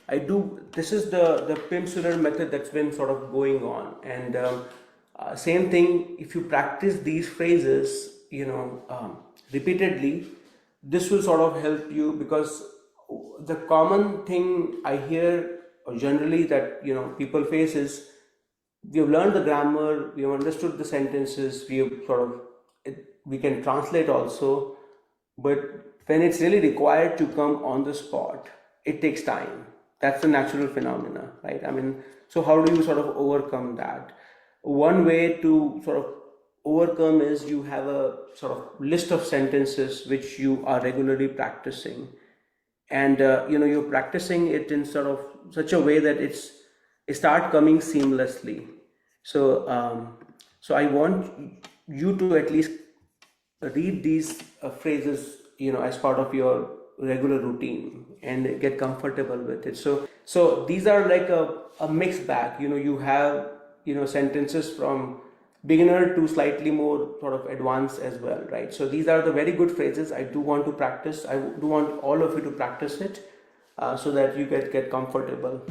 This is the Pimsleur method that's been sort of going on. And same thing, if you practice these phrases, repeatedly, this will sort of help you, because the common thing I hear generally that, people face is, we have learned the grammar, we have understood the sentences, we have sort of, we can translate also, but when it's really required to come on the spot, it takes time. That's the natural phenomena, right? I mean, so how do you sort of overcome that? One way to sort of overcome is, you have a sort of list of sentences which you are regularly practicing, and you're practicing it in sort of such a way that it start coming seamlessly. So I want you to at least read these phrases, as part of your regular routine, and get comfortable with it. So these are like a mixed bag. You have, sentences from beginner to slightly more sort of advanced as well, right? So these are the very good phrases I do want to practice. I do want all of you to practice it, so that you get comfortable.